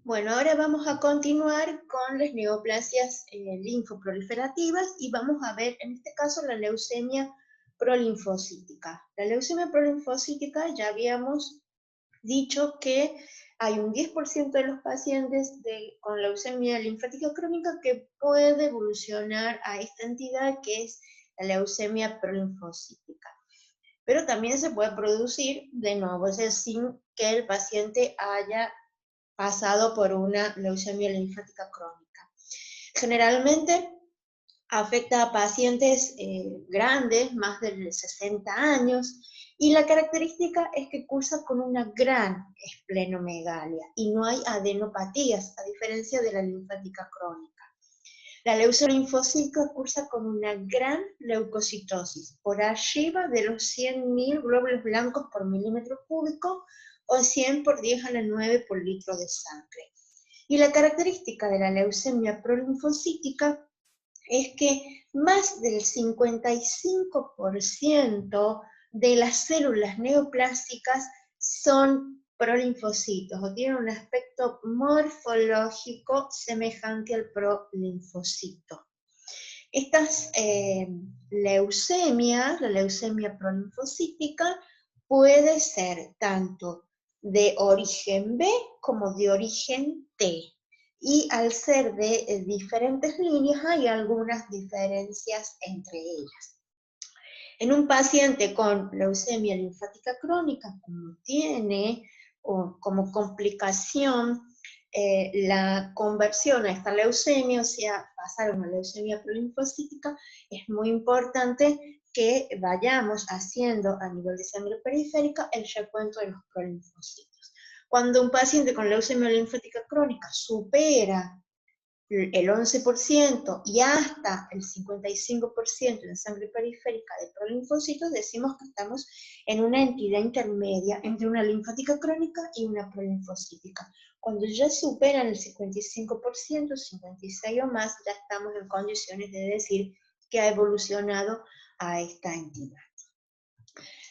Bueno, ahora vamos a continuar con las neoplasias linfoproliferativas y vamos a ver en este caso la leucemia prolinfocítica. La leucemia prolinfocítica ya habíamos dicho que hay un 10% de los pacientes con leucemia linfática crónica que puede evolucionar a esta entidad que es la leucemia prolinfocítica. Pero también se puede producir de nuevo, es decir, sin que el paciente haya pasado por una leucemia linfática crónica. Generalmente afecta a pacientes grandes, más de 60 años, y la característica es que cursa con una gran esplenomegalia y no hay adenopatías, a diferencia de la linfática crónica. La leucemia linfocítica cursa con una gran leucocitosis, por arriba de los 100.000 glóbulos blancos por milímetro cúbico, o 100 por 10 a la 9 por litro de sangre. Y la característica de la leucemia prolinfocítica es que más del 55% de las células neoplásicas son prolinfocitos o tienen un aspecto morfológico semejante al prolinfocito. Estas leucemias, la leucemia prolinfocítica, puede ser tanto de origen B como de origen T. Y al ser de diferentes líneas hay algunas diferencias entre ellas. En un paciente con leucemia linfática crónica, como tiene como complicación la conversión a esta leucemia, o sea, pasar a una leucemia prolinfocítica, es muy importante que vayamos haciendo a nivel de sangre periférica el recuento de los prolinfocitos. Cuando un paciente con leucemia linfática crónica supera el 11% y hasta el 55% en sangre periférica de prolinfocitos, decimos que estamos en una entidad intermedia entre una linfática crónica y una prolinfocítica. Cuando ya superan el 55%, 56% o más, ya estamos en condiciones de decir que ha evolucionado a esta entidad.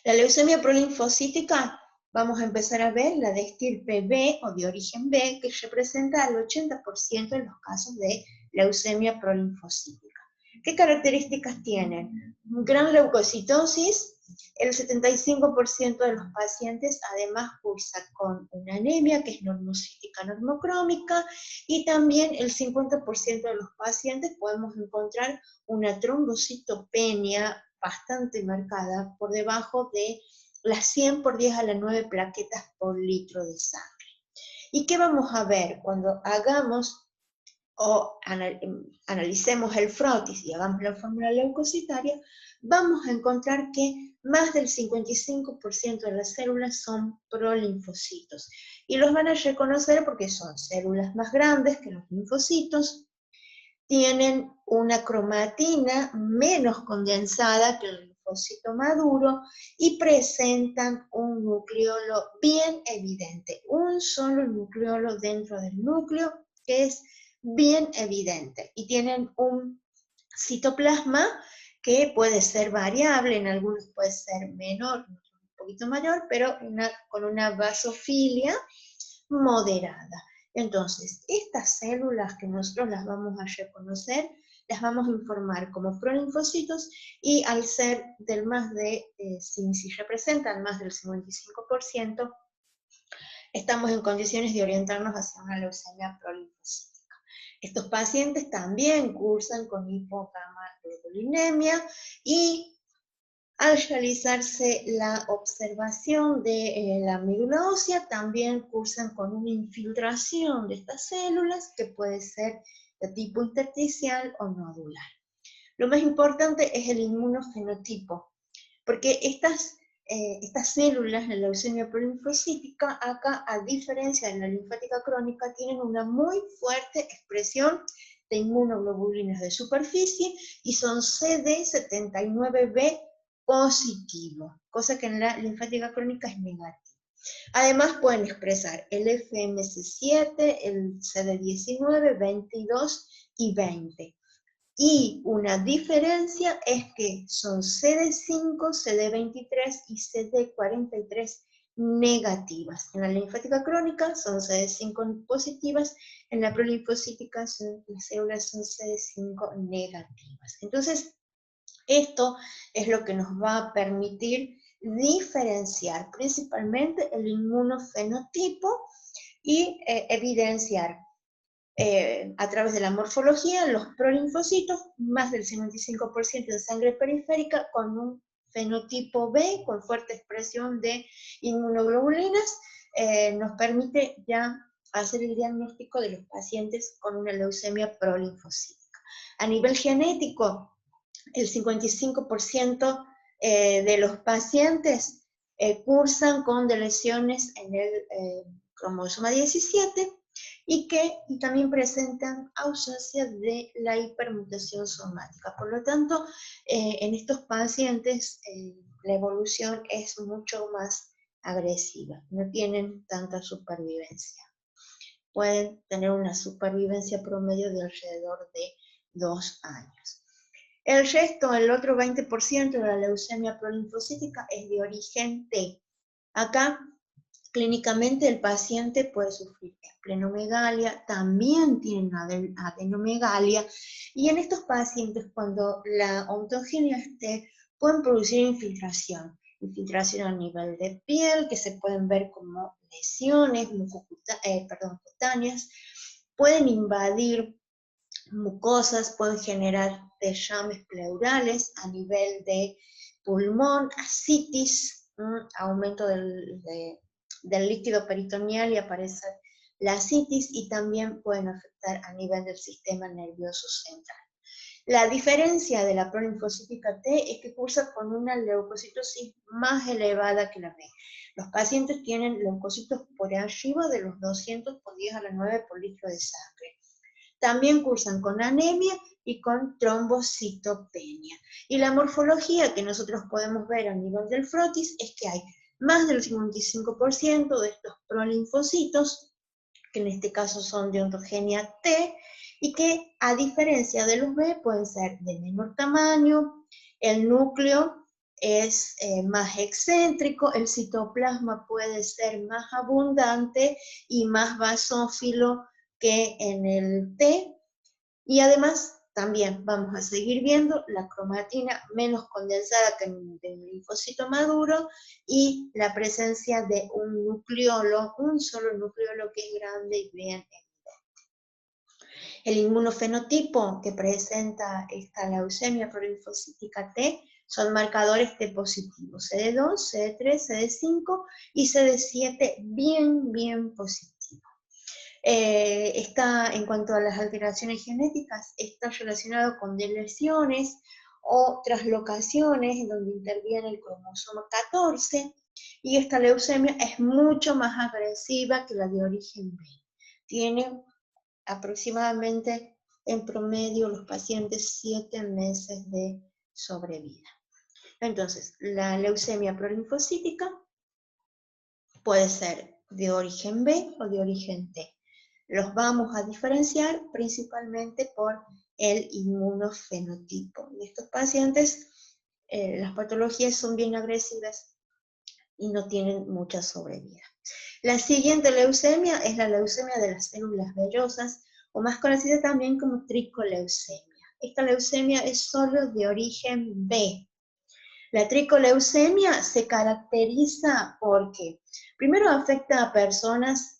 La leucemia prolinfocítica, vamos a empezar a ver la de estirpe B o de origen B, que representa el 80% de los casos de leucemia prolinfocítica. ¿Qué características tienen? Gran leucocitosis, el 75% de los pacientes además cursa con una anemia que es normocítica normocrómica, y también el 50% de los pacientes podemos encontrar una trombocitopenia bastante marcada por debajo de las 100 por 10 a la 9 plaquetas por litro de sangre. ¿Y qué vamos a ver cuando hagamos o analicemos el frotis y hagamos la fórmula leucocitaria? Vamos a encontrar que más del 55% de las células son prolinfocitos. Y los van a reconocer porque son células más grandes que los linfocitos, tienen una cromatina menos condensada que el linfocito maduro y presentan un nucleolo bien evidente, un solo nucleolo dentro del núcleo que es bien evidente, y tienen un citoplasma que puede ser variable, en algunos puede ser menor, un poquito mayor, pero con una basofilia moderada. Entonces, estas células que nosotros las vamos a reconocer, las vamos a informar como prolinfocitos, y al ser del más de, si representan más del 55%, estamos en condiciones de orientarnos hacia una leucemia prolinfocítica. Estos pacientes también cursan con hipogammaglobulinemia, y al realizarse la observación de la médula ósea, también cursan con una infiltración de estas células que puede ser de tipo intersticial o nodular. Lo más importante es el inmunofenotipo, porque estas células, la leucemia prolinfocítica, acá, a diferencia de la linfática crónica, tienen una muy fuerte expresión de inmunoglobulinas de superficie y son CD79B positivo, cosa que en la linfática crónica es negativa. Además pueden expresar el FMC7, el CD19, 22 y 20. Y una diferencia es que son CD5, CD23 y CD43 negativas. En la linfática crónica son CD5 positivas, en la prolinfocítica las células son CD5 negativas. Entonces, esto es lo que nos va a permitir diferenciar principalmente el inmunofenotipo y evidenciar a través de la morfología los prolinfocitos, más del 55% de sangre periférica con un fenotipo B, con fuerte expresión de inmunoglobulinas, nos permite ya hacer el diagnóstico de los pacientes con una leucemia prolinfocítica. A nivel genético, el 55% de los pacientes cursan con lesiones en el cromosoma 17 y también presentan ausencia de la hipermutación somática. Por lo tanto, en estos pacientes la evolución es mucho más agresiva, no tienen tanta supervivencia. Pueden tener una supervivencia promedio de alrededor de 2 años. El resto, el otro 20% de la leucemia prolinfocítica es de origen T. Acá, clínicamente, el paciente puede sufrir esplenomegalia, también tiene adenomegalia, y en estos pacientes, cuando la ontogenia esté, pueden producir infiltración a nivel de piel, que se pueden ver como lesiones cutáneas, pueden invadir mucosas, pueden generar derrames pleurales a nivel de pulmón, ascitis, aumento del líquido peritoneal y aparece la ascitis, y también pueden afectar a nivel del sistema nervioso central. La diferencia de la prolinfocítica T es que cursa con una leucocitosis más elevada que la B. Los pacientes tienen leucocitos por arriba de los 200 por 10 a la 9 por litro de sangre. También cursan con anemia y con trombocitopenia. Y la morfología que nosotros podemos ver a nivel del frotis es que hay más del 55% de estos prolinfocitos, que en este caso son de ontogenia T, y que a diferencia de los B pueden ser de menor tamaño, el núcleo es más excéntrico, el citoplasma puede ser más abundante y más basófilo que en el T, y además también vamos a seguir viendo la cromatina menos condensada que en el linfocito maduro, y la presencia de un nucleolo, un solo nucleolo que es grande y bien evidente. El inmunofenotipo que presenta esta leucemia prolinfocítica T son marcadores T positivos, CD2, CD3, CD5 y CD7 bien positivos. En cuanto a las alteraciones genéticas, está relacionado con deleciones o translocaciones en donde interviene el cromosoma 14, y esta leucemia es mucho más agresiva que la de origen B. Tiene aproximadamente, en promedio, los pacientes 7 meses de sobrevida. Entonces, la leucemia prolinfocítica puede ser de origen B o de origen T. Los vamos a diferenciar principalmente por el inmunofenotipo. En estos pacientes las patologías son bien agresivas y no tienen mucha sobrevida. La siguiente leucemia es la leucemia de las células vellosas, o más conocida también como tricoleucemia. Esta leucemia es solo de origen B. La tricoleucemia se caracteriza porque primero afecta a personas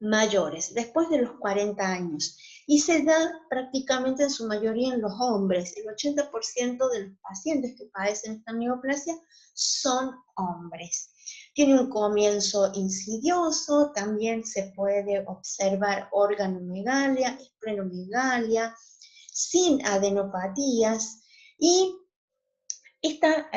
mayores, después de los 40 años, y se da prácticamente en su mayoría en los hombres. El 80% de los pacientes que padecen esta neoplasia son hombres. Tiene un comienzo insidioso, también se puede observar organomegalia, esplenomegalia, sin adenopatías, y esta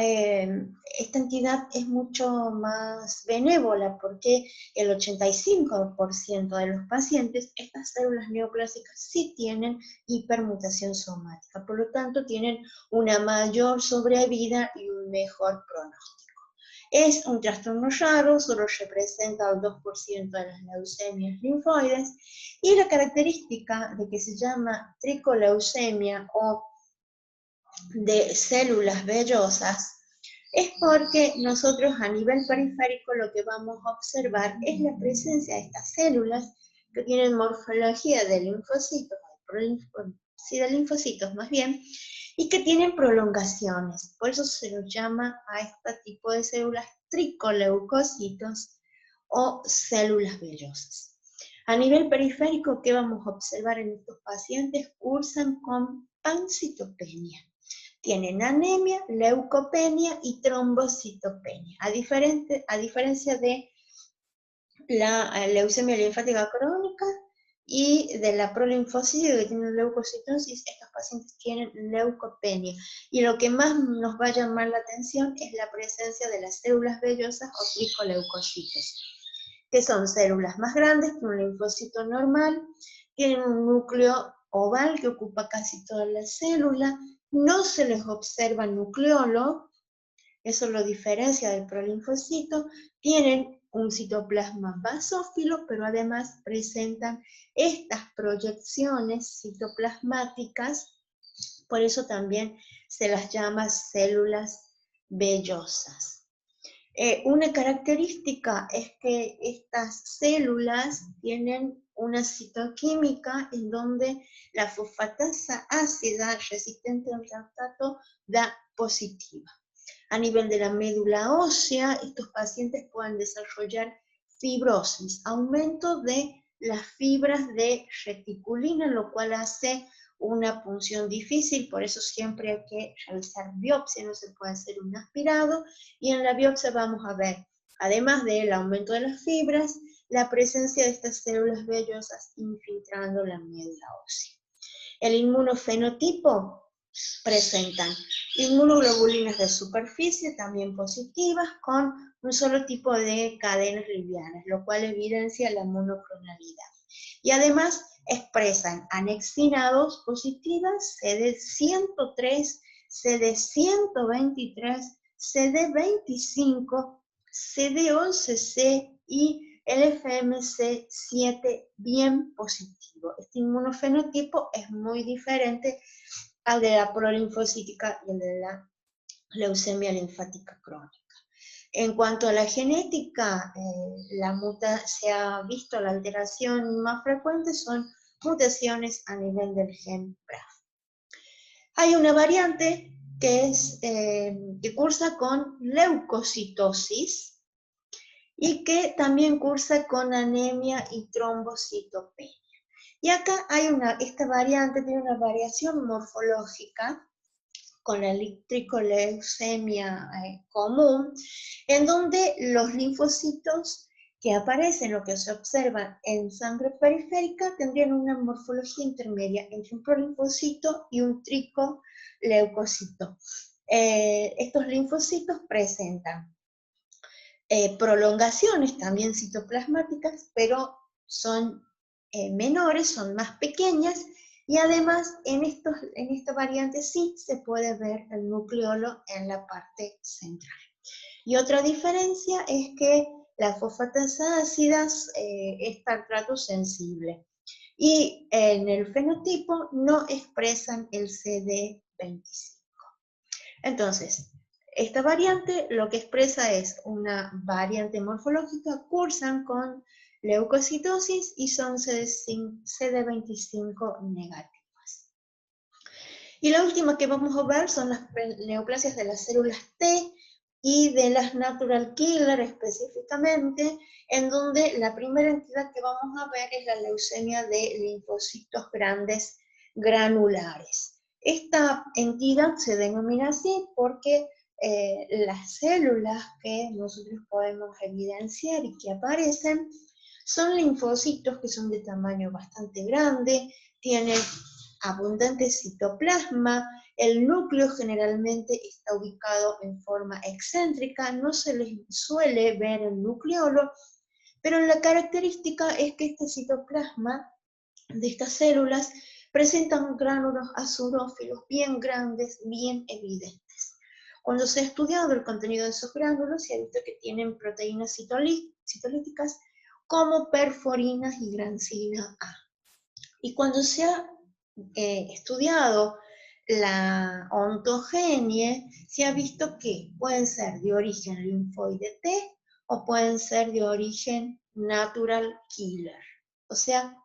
entidad es mucho más benévola porque el 85% de los pacientes, estas células neoplásicas sí tienen hipermutación somática, por lo tanto tienen una mayor sobrevida y un mejor pronóstico. Es un trastorno raro, solo representa el 2% de las leucemias linfoides, y la característica de que se llama tricoleucemia o de células vellosas Es porque nosotros a nivel periférico lo que vamos a observar es la presencia de estas células que tienen morfología de linfocitos, sí, de linfocitos más bien, y que tienen prolongaciones. Por eso se los llama a este tipo de células tricoleucocitos o células vellosas. A nivel periférico, ¿qué vamos a observar en estos pacientes? Cursan con pancitopenia. Tienen anemia, leucopenia y trombocitopenia. A diferencia de la leucemia linfática crónica y de la prolinfocidio que tiene leucocitosis, estos pacientes tienen leucopenia. Y lo que más nos va a llamar la atención es la presencia de las células vellosas o tricoleucocitos, que son células más grandes que un linfocito normal, tienen un núcleo oval que ocupa casi toda la célula, no se les observa nucleolo, eso lo diferencia del prolinfocito, tienen un citoplasma basófilo, pero además presentan estas proyecciones citoplasmáticas, por eso también se las llama células vellosas. Una característica es que estas células tienen una citoquímica en donde la fosfatasa ácida resistente al lactato da positiva. A nivel de la médula ósea, estos pacientes pueden desarrollar fibrosis, aumento de las fibras de reticulina, lo cual hace una punción difícil, por eso siempre hay que realizar biopsia, no se puede hacer un aspirado, y en la biopsia vamos a ver, además del aumento de las fibras, la presencia de estas células vellosas infiltrando la médula ósea. El inmunofenotipo presentan inmunoglobulinas de superficie también positivas con un solo tipo de cadenas livianas, lo cual evidencia la monoclonalidad. Y además expresan anexina-2 positivas, CD103, CD123, CD25, CD11C y el FMC7 bien positivo. Este inmunofenotipo es muy diferente al de la prolinfocítica y el de la leucemia linfática crónica. En cuanto a la genética, se ha visto la alteración más frecuente son mutaciones a nivel del gen BRAF. Hay una variante que cursa con leucocitosis y que también cursa con anemia y trombocitopenia. Y acá esta variante tiene una variación morfológica con la tricoleucemia común, en donde los linfocitos que aparecen o que se observan en sangre periférica tendrían una morfología intermedia entre un prolinfocito y un tricoleucocito. Estos linfocitos presentan prolongaciones también citoplasmáticas, pero son menores, son más pequeñas, y además en esta variante sí se puede ver el nucleolo en la parte central. Y otra diferencia es que la fosfatasa ácida está al trato sensible, y en el fenotipo no expresan el CD25. Entonces, esta variante lo que expresa es una variante morfológica, cursan con leucocitosis y son CD25 negativas. Y la última que vamos a ver son las neoplasias de las células T y de las natural killer específicamente, en donde la primera entidad que vamos a ver es la leucemia de linfocitos grandes granulares. Esta entidad se denomina así porque las células que nosotros podemos evidenciar y que aparecen son linfocitos que son de tamaño bastante grande, tienen abundante citoplasma, el núcleo generalmente está ubicado en forma excéntrica, no se les suele ver el nucleolo, pero la característica es que este citoplasma de estas células presentan gránulos azurófilos bien grandes, bien evidentes. Cuando se ha estudiado el contenido de esos gránulos, se ha visto que tienen proteínas citolíticas como perforinas y grancilina A. Y cuando se ha estudiado la ontogenia, se ha visto que pueden ser de origen linfoide T o pueden ser de origen natural killer. O sea,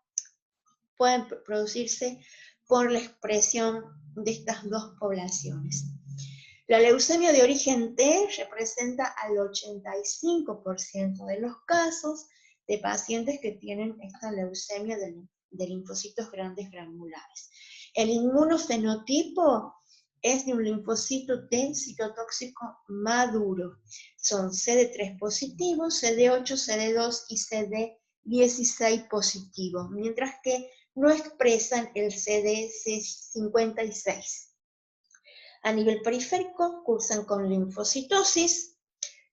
pueden producirse por la expresión de estas dos poblaciones. La leucemia de origen T representa al 85% de los casos de pacientes que tienen esta leucemia de linfocitos grandes granulares. El inmunofenotipo es de un linfocito T citotóxico maduro. Son CD3 positivo, CD8, CD2 y CD16 positivo, mientras que no expresan el CD56. A nivel periférico, cursan con linfocitosis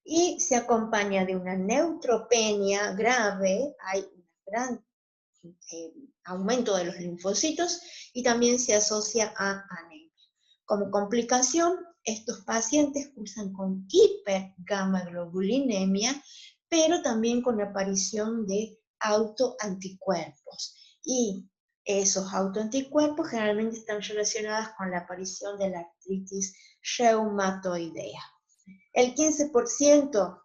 y se acompaña de una neutropenia grave, hay un gran aumento de los linfocitos y también se asocia a anemia. Como complicación, estos pacientes cursan con hipergamaglobulinemia, pero también con aparición de autoanticuerpos. Y esos autoanticuerpos generalmente están relacionados con la aparición de la artritis reumatoidea. El 15%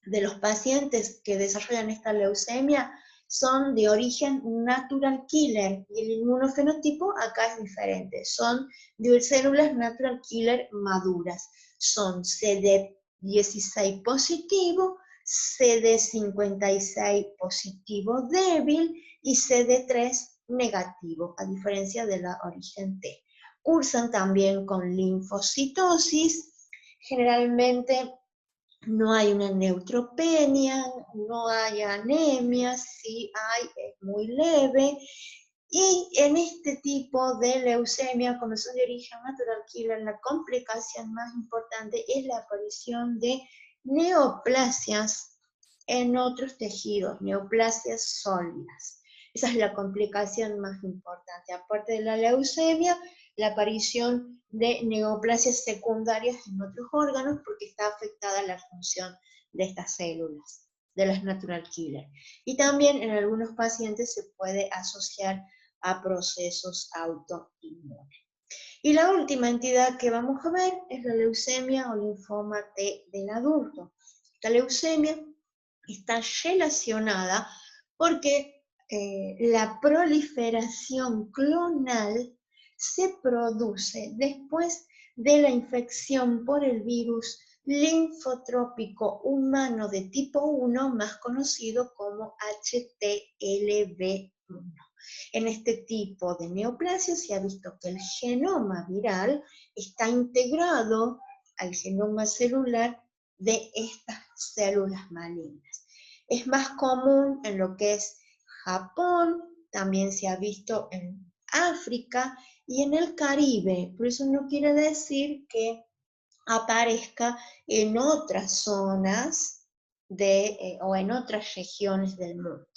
de los pacientes que desarrollan esta leucemia son de origen natural killer y el inmunofenotipo acá es diferente, son de células natural killer maduras, son CD16 positivo, CD56 positivo débil y CD3 negativo, a diferencia de la origen T. Cursan también con linfocitosis, generalmente no hay una neutropenia, no hay anemia, si hay es muy leve. Y en este tipo de leucemia, como son de origen natural killer, la complicación más importante es la aparición de neoplasias en otros tejidos, neoplasias sólidas. Esa es la complicación más importante. Aparte de la leucemia, la aparición de neoplasias secundarias en otros órganos porque está afectada la función de estas células, de las natural killer. Y también en algunos pacientes se puede asociar a procesos autoinmunes. Y la última entidad que vamos a ver es la leucemia o linfoma T del adulto. Esta leucemia está relacionada porque la proliferación clonal se produce después de la infección por el virus linfotrópico humano de tipo 1, más conocido como HTLV1. En este tipo de neoplasia se ha visto que el genoma viral está integrado al genoma celular de estas células malignas. Es más común en lo que es Japón, también se ha visto en África y en el Caribe, pero eso no quiere decir que aparezca en otras zonas o en otras regiones del mundo.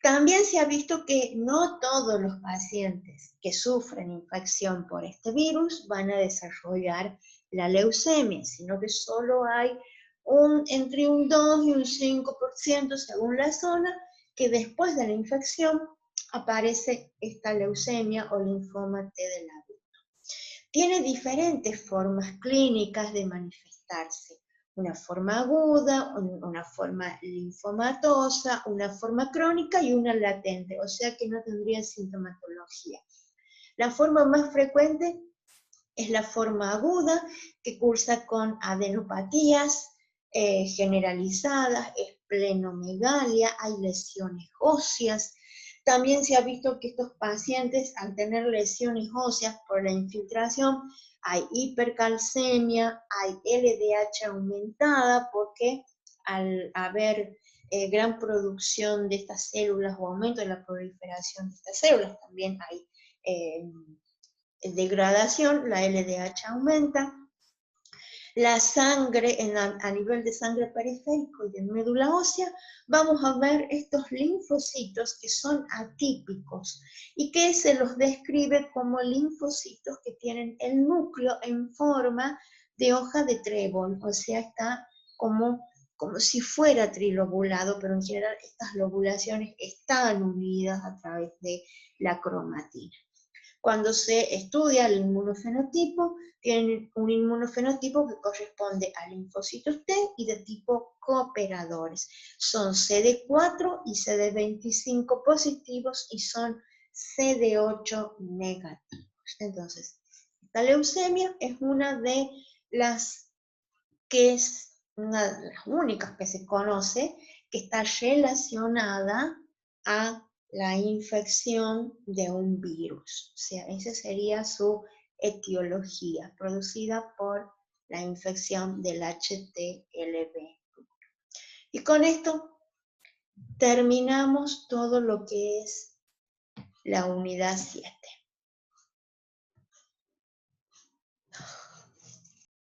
También se ha visto que no todos los pacientes que sufren infección por este virus van a desarrollar la leucemia, sino que solo hay entre un 2 y un 5% según la zona, que después de la infección aparece esta leucemia o linfoma T del adulto. Tiene diferentes formas clínicas de manifestarse. Una forma aguda, una forma linfomatosa, una forma crónica y una latente, o sea que no tendría sintomatología. La forma más frecuente es la forma aguda, que cursa con adenopatías generalizadas, esplenomegalia, hay lesiones óseas. También se ha visto que estos pacientes, al tener lesiones óseas por la infiltración, hay hipercalcemia, hay LDH aumentada, porque al haber gran producción de estas células o aumento de la proliferación de estas células, también hay degradación, la LDH aumenta. La sangre, a nivel de sangre periférico y de médula ósea, vamos a ver estos linfocitos que son atípicos y que se los describe como linfocitos que tienen el núcleo en forma de hoja de trébol, o sea, está como si fuera trilobulado, pero en general estas lobulaciones están unidas a través de la cromatina. Cuando se estudia el inmunofenotipo, tienen un inmunofenotipo que corresponde a linfocitos T y de tipo cooperadores. Son CD4 y CD25 positivos y son CD8 negativos. Entonces, esta leucemia es una de las únicas que se conoce que está relacionada a la infección de un virus. O sea, esa sería su etiología, producida por la infección del HTLV. Y con esto terminamos todo lo que es la unidad 7.